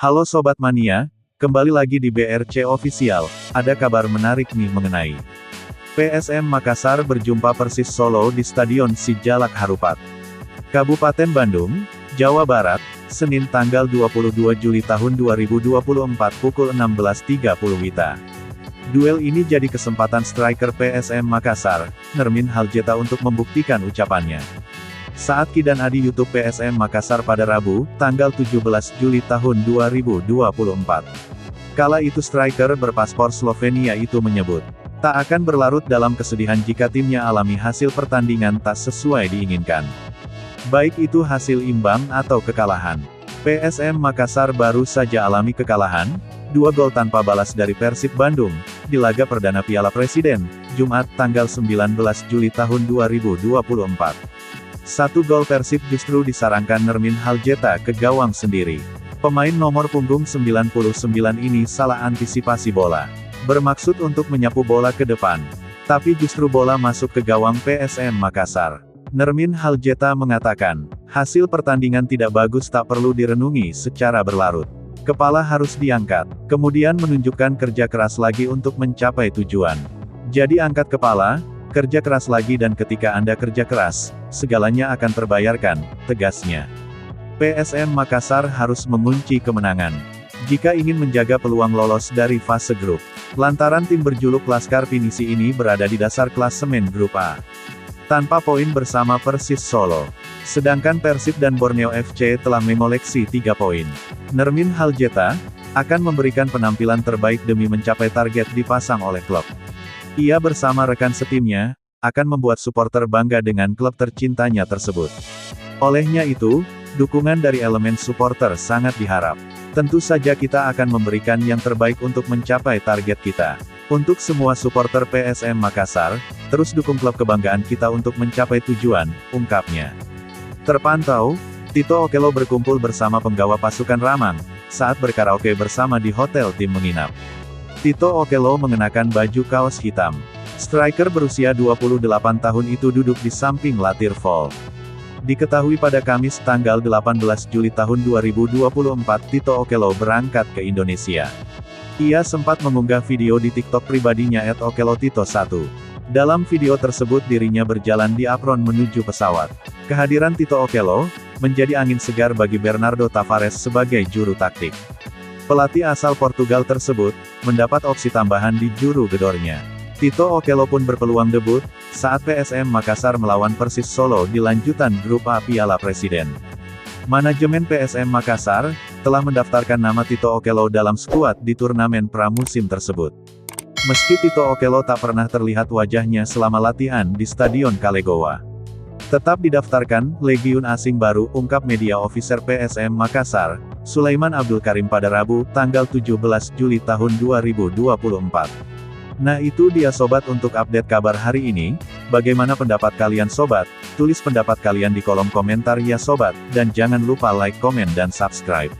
Halo Sobat Mania, kembali lagi di BRC Official, ada kabar menarik nih mengenai PSM Makassar berjumpa Persis Solo di Stadion Sijalak Harupat, Kabupaten Bandung, Jawa Barat, Senin tanggal 22 Juli tahun 2024 pukul 16.30 WITA. Duel ini jadi kesempatan striker PSM Makassar, Nermin Haljeta untuk membuktikan ucapannya. Saat Kidan Adi YouTube PSM Makassar pada Rabu, tanggal 17 Juli tahun 2024. Kala itu striker berpaspor Slovenia itu menyebut, tak akan berlarut dalam kesedihan jika timnya alami hasil pertandingan tak sesuai diinginkan. Baik itu hasil imbang atau kekalahan. PSM Makassar baru saja alami kekalahan, 2 gol tanpa balas dari Persib Bandung, di laga perdana Piala Presiden, Jumat tanggal 19 Juli tahun 2024. 1 gol Persib justru disarangkan Nermin Haljeta ke gawang sendiri. Pemain nomor punggung 99 ini salah antisipasi bola. Bermaksud untuk menyapu bola ke depan. Tapi justru bola masuk ke gawang PSM Makassar. Nermin Haljeta mengatakan, hasil pertandingan tidak bagus tak perlu direnungi secara berlarut. Kepala harus diangkat, kemudian menunjukkan kerja keras lagi untuk mencapai tujuan. Jadi angkat kepala, kerja keras lagi dan ketika Anda kerja keras, segalanya akan terbayarkan, tegasnya. PSM Makassar harus mengunci kemenangan jika ingin menjaga peluang lolos dari fase grup. Lantaran tim berjuluk Laskar Pinisi ini berada di dasar klasemen grup A. Tanpa poin bersama Persis Solo. Sedangkan Persib dan Borneo FC telah mengoleksi 3 poin. Nermin Haljeta akan memberikan penampilan terbaik demi mencapai target dipasang oleh klub. Ia bersama rekan setimnya, akan membuat supporter bangga dengan klub tercintanya tersebut. Olehnya itu, dukungan dari elemen supporter sangat diharap. Tentu saja kita akan memberikan yang terbaik untuk mencapai target kita. Untuk semua supporter PSM Makassar, terus dukung klub kebanggaan kita untuk mencapai tujuan, ungkapnya. Terpantau, Tito Okello berkumpul bersama penggawa pasukan Ramang, saat berkaraoke bersama di hotel tim menginap. Tito Okello mengenakan baju kaos hitam. Striker berusia 28 tahun itu duduk di samping Latir Vol. Diketahui pada Kamis tanggal 18 Juli tahun 2024 Tito Okello berangkat ke Indonesia. Ia sempat mengunggah video di TikTok pribadinya @OkelloTito1. Dalam video tersebut dirinya berjalan di apron menuju pesawat. Kehadiran Tito Okello menjadi angin segar bagi Bernardo Tavares sebagai juru taktik. Pelatih asal Portugal tersebut mendapat opsi tambahan di juru gedornya. Tito Okello pun berpeluang debut saat PSM Makassar melawan Persis Solo di lanjutan grup A Piala Presiden. Manajemen PSM Makassar telah mendaftarkan nama Tito Okello dalam skuad di turnamen pramusim tersebut. Meski Tito Okello tak pernah terlihat wajahnya selama latihan di Stadion Kalegowa, tetap didaftarkan legiun asing baru, ungkap media officer PSM Makassar, Sulaiman Abdul Karim pada Rabu, tanggal 17 Juli tahun 2024. Nah itu dia sobat untuk update kabar hari ini. Bagaimana pendapat kalian sobat? Tulis pendapat kalian di kolom komentar ya sobat, dan jangan lupa like, komen dan subscribe.